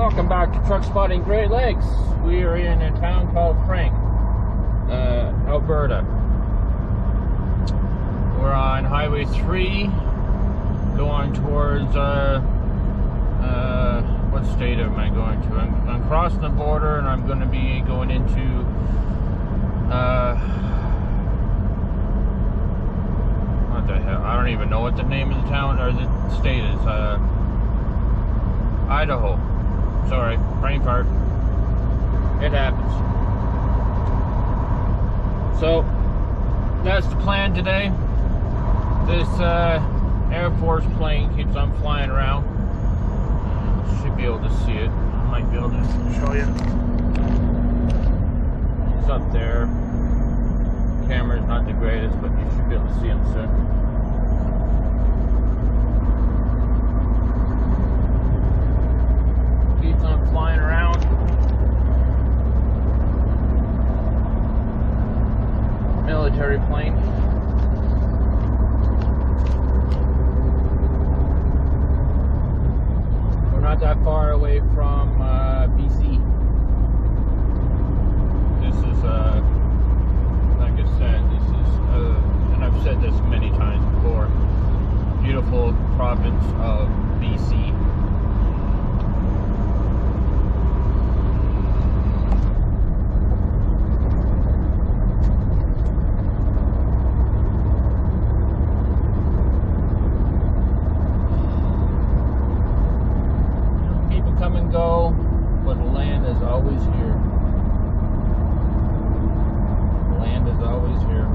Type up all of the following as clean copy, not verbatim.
Welcome back to Truck Spotting Great Lakes. We are in a town called Frank, Alberta. We're on Highway 3 going towards, what state am I going to? I'm crossing the border and I'm going to be going into, what the hell? I don't even know what the name of the town or the state is. Idaho. Sorry, brain fart. It happens. So, that's the plan today. This Air Force plane keeps on flying around. Should be able to see it. I might be able to show you. It's up there. Camera's not the greatest, but you should be able to see him soon. Keeps on flying around. Military plane. We're not that far away from BC. This is, like I said, this is, and I've said this many times before, beautiful province of BC. Come and go, but the land is always here. The land is always here.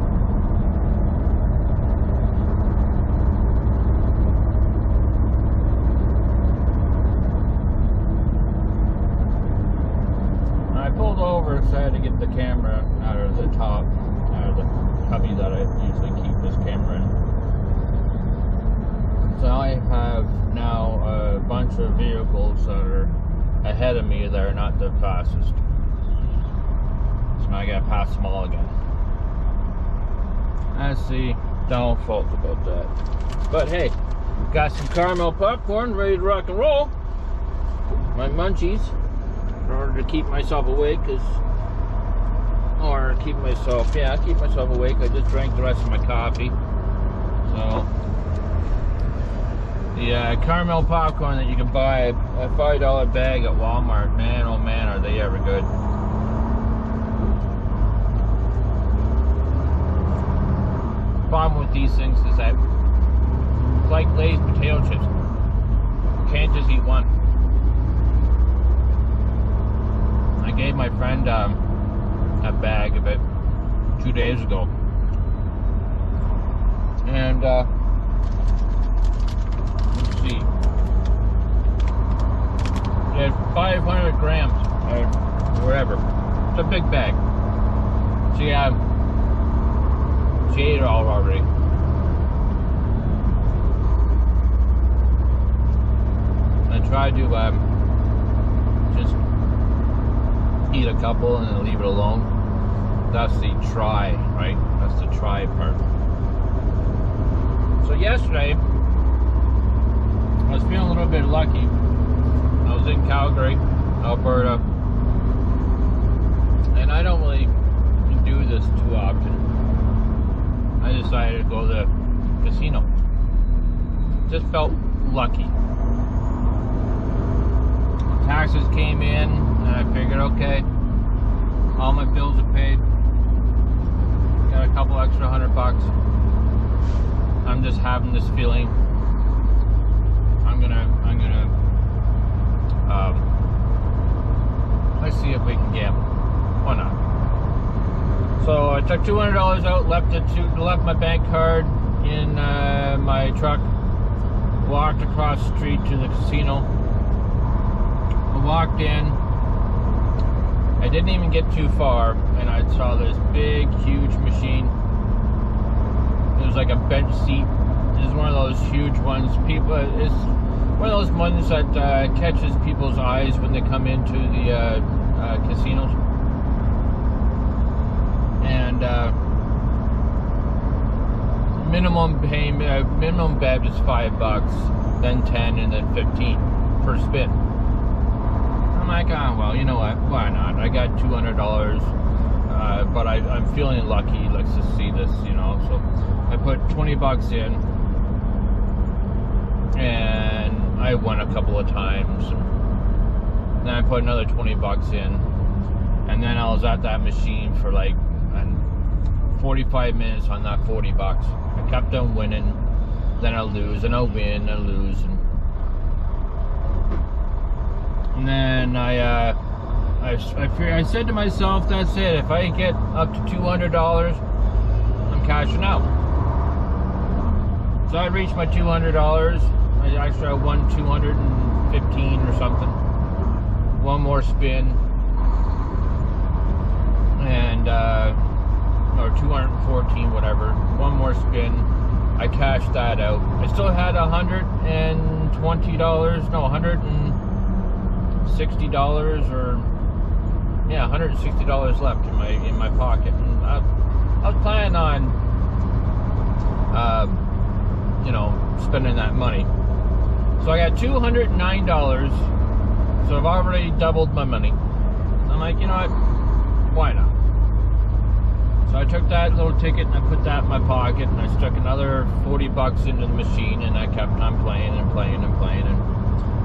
When I pulled over, so I had to get the camera out of the top, out of the cubby that I usually keep this camera in. So I have now a bunch of vehicles that are ahead of me that are not the fastest. So now I gotta pass them all again. That's the downfall about that. But hey, got some caramel popcorn ready to rock and roll. My munchies, in order to keep myself awake, keep myself awake. I just drank the rest of my coffee. So the caramel popcorn that you can buy a $5 bag at Walmart, man, oh man, are they ever good. Problem with these things is that it's like Lay's potato chips. You can't just eat one. I gave my friend a bag about 2 days ago. And let's see. It had 500 grams or wherever. It's a big bag. So yeah, she ate it all already. I tried to just eat a couple and then leave it alone. That's the try, right? That's the try part. So yesterday, I was feeling a little bit lucky. I was in Calgary, Alberta, and I don't really do this too often. I decided to go to the casino. Just felt lucky. Taxes came in, and I figured, okay, all my bills are paid. Got a couple extra $100. I'm just having this feeling. I'm gonna let's see if we can gamble. Why not? So I took $200 out, left my bank card in my truck, walked across the street to the casino. I walked in. I didn't even get too far, and I saw this big, huge machine. It was like a bench seat. This is one of those huge ones. It's one of those ones that catches people's eyes when they come into the casinos. And minimum bet is $5, then 10, and then 15 per spin. I'm like, well, you know what? Why not? I got $200, but I'm feeling lucky. Let's just see this, you know. So I put 20 bucks in, and I won a couple of times. Then I put another 20 bucks in, and then I was at that machine for like 45 minutes on that 40 bucks. I kept on winning, then I'll lose, and I'll win, and lose, and then I said to myself, that's it. If I get up to $200, I'm cashing out. So I reached my $200. I won 215 or something. One more spin, and or 214, whatever. One more spin. I cashed that out. I still had $120. No, $160 or yeah, $160 left in my pocket. And I was planning on, you know, spending that money. So I got $209. So I've already doubled my money. I'm like, you know what? Why not? So I took that little ticket and I put that in my pocket, and I stuck another 40 bucks into the machine, and I kept on playing and playing and playing, and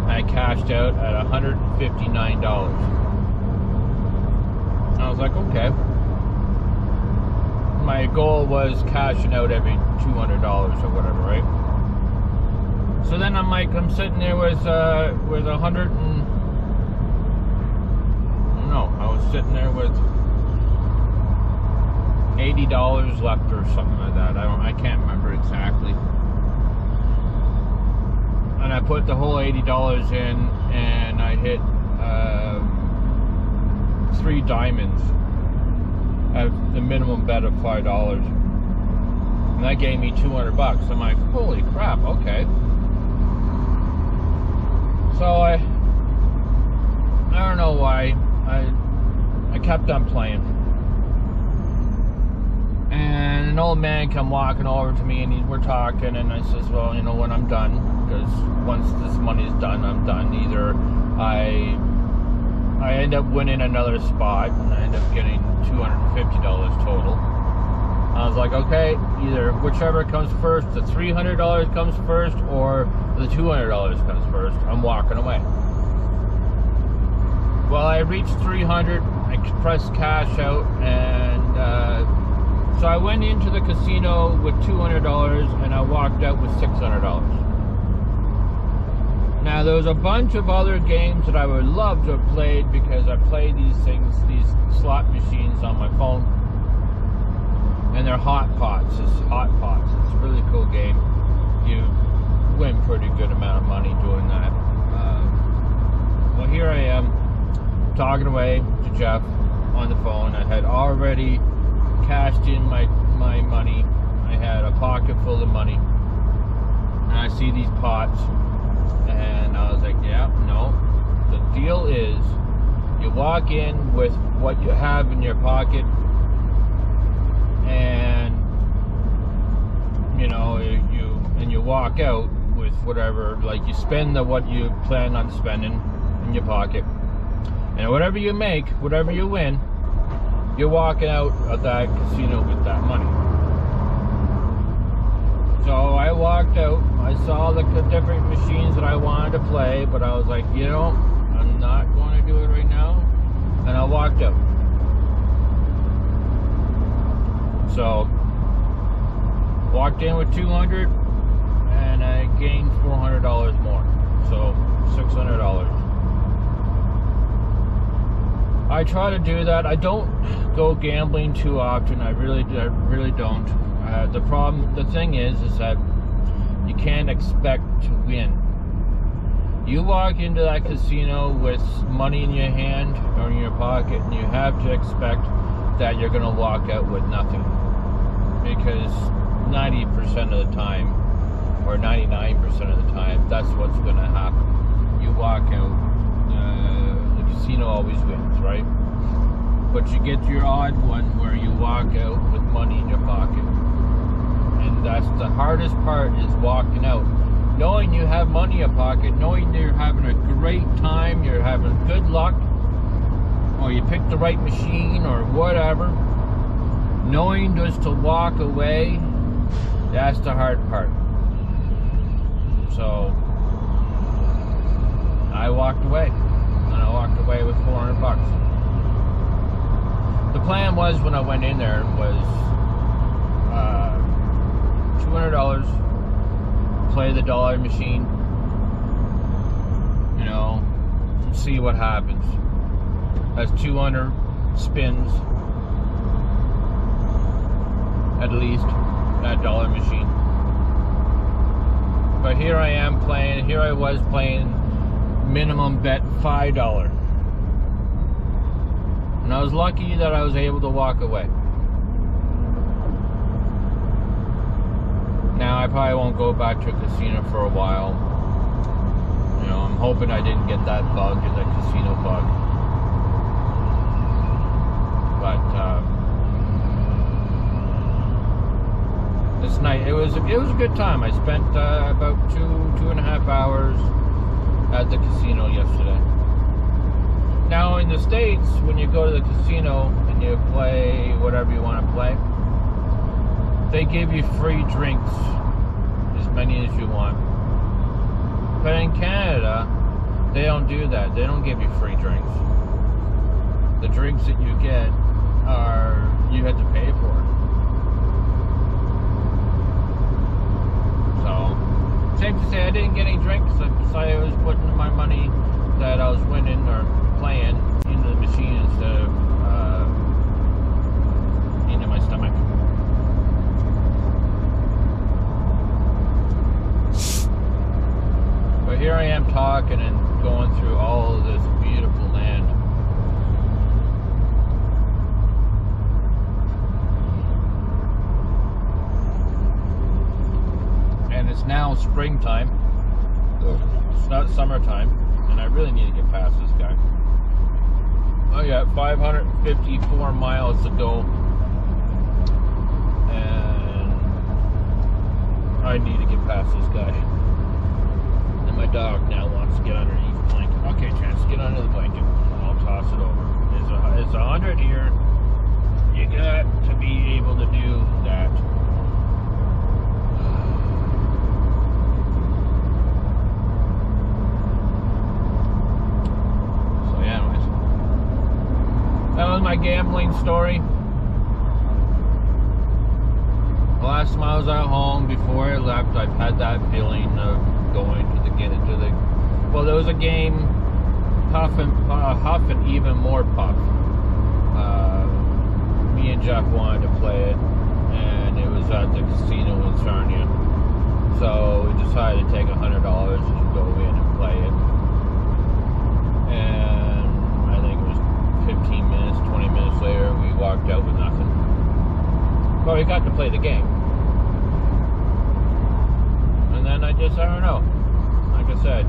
I cashed out at $159. I was like, okay. My goal was cashing out every $200 or whatever, right? So then I'm sitting there with I was sitting there with $80 left or something like that. I can't remember exactly. And I put the whole $80 in, and I hit 3 diamonds at the minimum bet of $5, and that gave me 200 bucks. I'm like, holy crap, okay. So I don't know why I kept on playing, and an old man come walking over to me, and we're talking, and I says, well, you know, when I'm done, because once this money is done, I'm done. Either I end up winning another spot, and I end up getting $250 total. I was like, okay, either whichever comes first, the $300 comes first, or the $200 comes first, I'm walking away. Well, I reached 300, I pressed cash out, and so I went into the casino with $200, and I walked out with $600. Now, there was a bunch of other games that I would love to have played, because I play these slot machines on my phone, and they're hot pots. It's hot pots. It's a really cool game. You win pretty good amount of money doing that. Well, here I am talking away to Jeff on the phone. I had already cashed in my money. I had a pocket full of money, and I see these pots, and I was like, yeah, no. The deal is, you walk in with what you have in your pocket, and you know, you walk out with whatever, like you spend what you plan on spending in your pocket, and whatever you make, whatever you win, you're walking out of that casino with that money. So I walked out. I saw the different machines that I wanted to play, but I was like, you know, I'm not going to do it right now, and I walked out. So walked in with 200, and I gained $400 more, so $600. I try to do that. I don't go gambling too often. I really don't. The thing is that you can't expect to win. You walk into that casino with money in your hand or in your pocket, and you have to expect that you're going to walk out with nothing, because 90% of the time, or 99% of the time, that's what's going to happen. You walk out, the casino always wins, right? But you get your odd one where you walk out with money in your pocket, and that's the hardest part, is walking out knowing you have money in your pocket, knowing you're having a great time, you're having good luck, or you picked the right machine, or whatever. Knowing just to walk away, that's the hard part. So I walked away, and I walked away with $400. The plan was, when I went in there, was $200, play the dollar machine, you know, see what happens. That's 200 spins at least, that dollar machine. But here I am playing, here I was playing minimum bet $5. And I was lucky that I was able to walk away. Now I probably won't go back to a casino for a while. You know, I'm hoping I didn't get that bug, or that casino bug. But this night it was a good time. I spent about two and a half hours at the casino yesterday. Now in the States, when you go to the casino and you play whatever you want to play, they give you free drinks, as many as you want. But in Canada, they don't do that. They don't give you free drinks. The drinks that you get are, you have to pay for it. So, safe to say I didn't get any drinks. I decided I was putting my money that I was winning or playing into the machine instead of into my stomach. But here I am talking and going through all of this beautiful land. And it's now springtime. It's not summertime. And I really need to get past this guy. I got 554 miles to go. And I need to get past this guy. And my dog now wants to get underneath the blanket. Okay, Chance, get under the blanket. I'll toss it over. It's 100 here. You got to be able to do that. That was my gambling story. The last time I was at home before I left, I've had that feeling of going to get into the. Well, there was a game, Huff and Even More Puff. Me and Jeff wanted to play it, and it was at the casino in Sarnia. So we decided to take $100 and go in and play it. And I think it was 15 minutes, 20 minutes later, we walked out with nothing. But we got to play the game. And then I don't know. Like I said,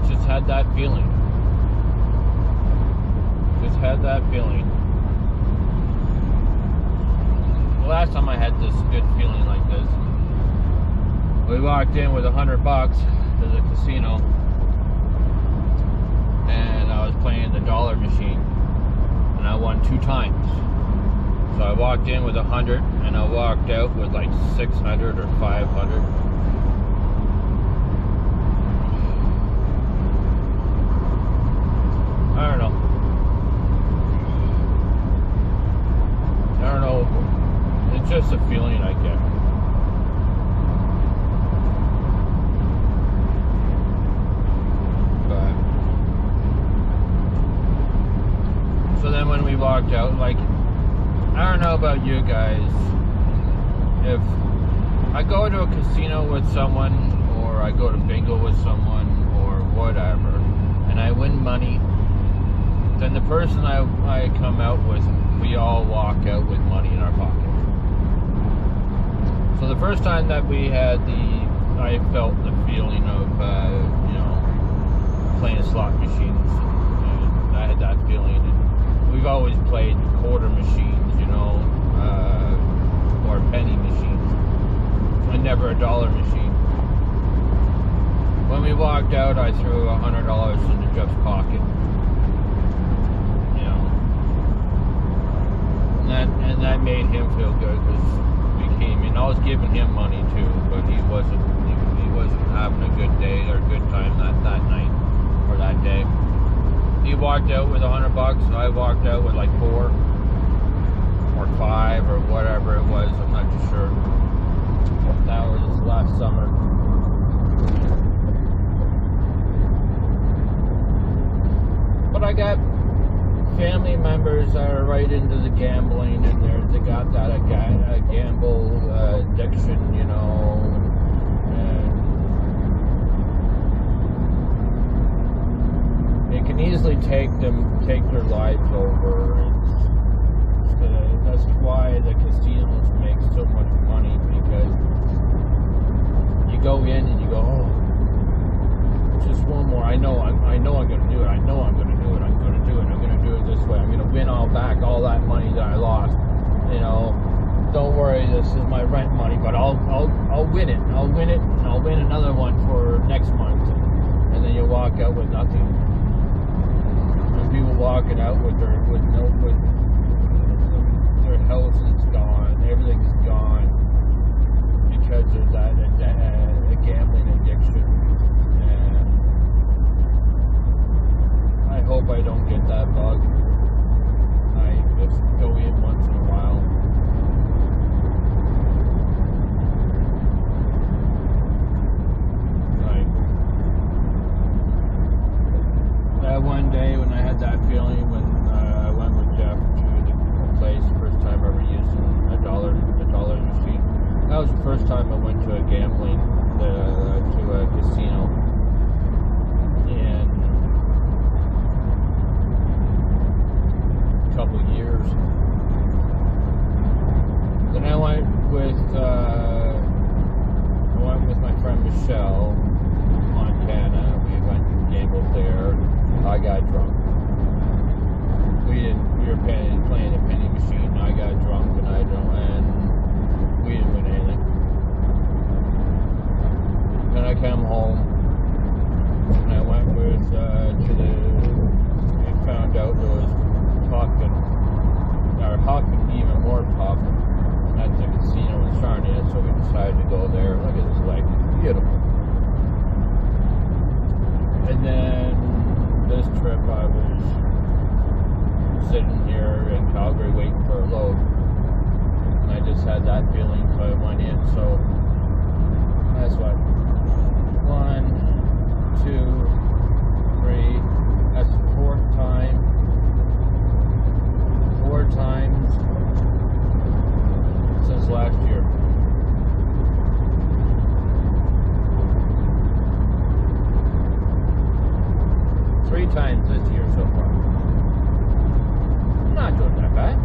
just had that feeling. Just had that feeling. The last time I had this good feeling like this, we walked in with $100 to the casino. And I was playing the dollar machine, and I won 2 times. So I walked in with 100, and I walked out with like 600 or 500. I don't know. It's just a feeling I get. So then when we walked out, like, I don't know about you guys, if I go to a casino with someone, or I go to bingo with someone, or whatever, and I win money, then the person I come out with, we all walk out with money in our pocket. So the first time that we had I felt the feeling of, you know, playing slot machines, and I had that feeling. We've always played quarter machines, you know, or penny machines, and never a dollar machine. When we walked out, I threw $100 Jeff's pocket. You know, and that made him feel good because we came in. I was giving him money too, but he wasn't having a good day or a good time that night or that day. He walked out with $100. I walked out with like 4 or 5 or whatever it was. I'm not too sure. That was last summer. But I got family members that are right into the gambling, and they got that a gamble addiction, you know. And it can easily take their lives over. That's why the casinos make so much money, because you go in and you go, oh, just one more. I know I'm going to do it. I know I'm going to do it. I'm going to do it. I'm going to do it this way. I'm going to win all that money that I lost. You know, don't worry. This is my rent money, but I'll win it. I'll win it, and I'll win another one for next month. And then you walk out with nothing. And people walking out with their house is gone. Everything's gone because of that a gambling addiction. I hope I don't get that bug. I just go in once in a while. Like that one day when I had that feeling when I went with Jeff to the place, first time ever using a dollar machine. That was the first time I went to a gambling to a casino. Couple years. Then I went with my friend Michelle, Montana. We went and gambled there. I got drunk. We were playing a penny machine. I got drunk and we didn't win anything. Then I came home and I went we found out there was Hawking even more pop at the casino in Sarnia, so we decided to go there. Look at this lake, beautiful. And then this trip I was sitting here in Calgary waiting for a load, and I just had that feeling, so I went in. So that's what 1, 2, 3. That's the 4th time. 4 times since last year. Three times this year so far. I'm not doing that bad.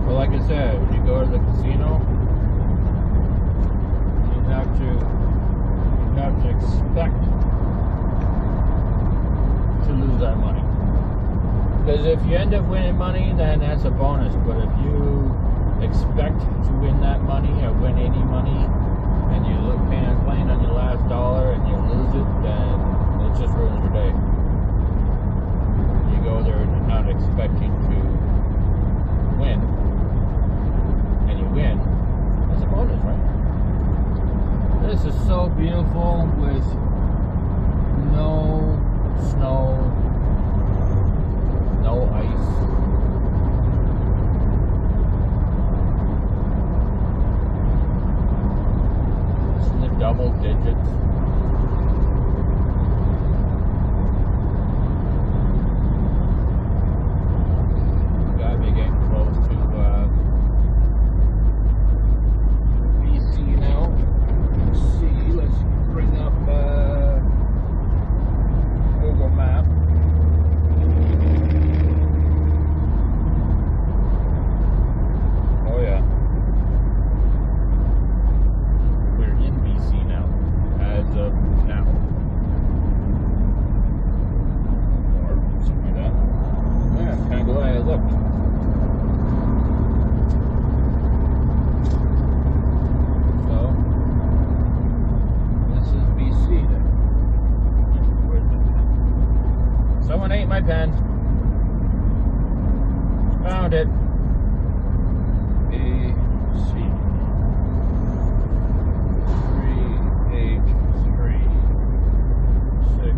Like I said, when you go to the casino, you have to expect to lose that money. Because if you end up winning money, then that's a bonus. But if you expect to win that money or win any money, and you look playing on your last dollar and you lose it, then it just ruins your day. You go there and you're not expecting to win. Win. That's a bonus, right? This is so beautiful with no snow, no ice. It's in the double digits. Someone ate my pen. Found it. BC 3H3 6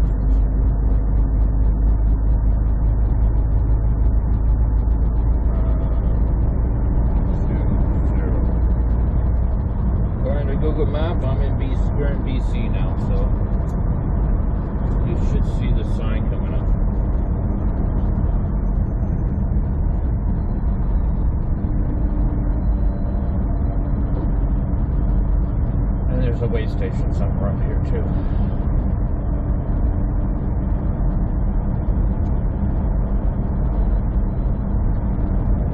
According to Google Map, I'm in BC. We're in BC now, so you should see the sign coming up. And there's a way station somewhere up here too.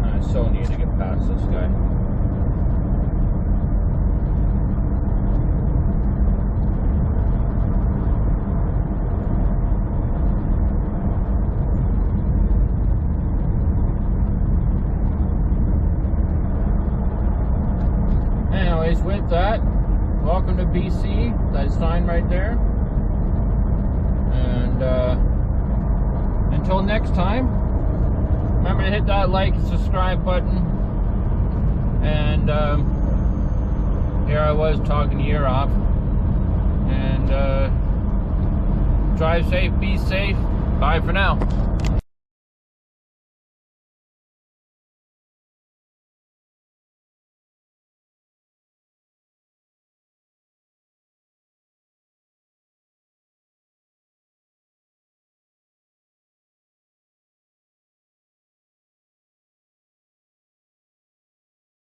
I so need to get past this guy. Anyways, with that, welcome to BC. That sign right there. And until next time, remember to hit that like and subscribe button. And here I was talking your ear off. And drive safe, be safe. Bye for now.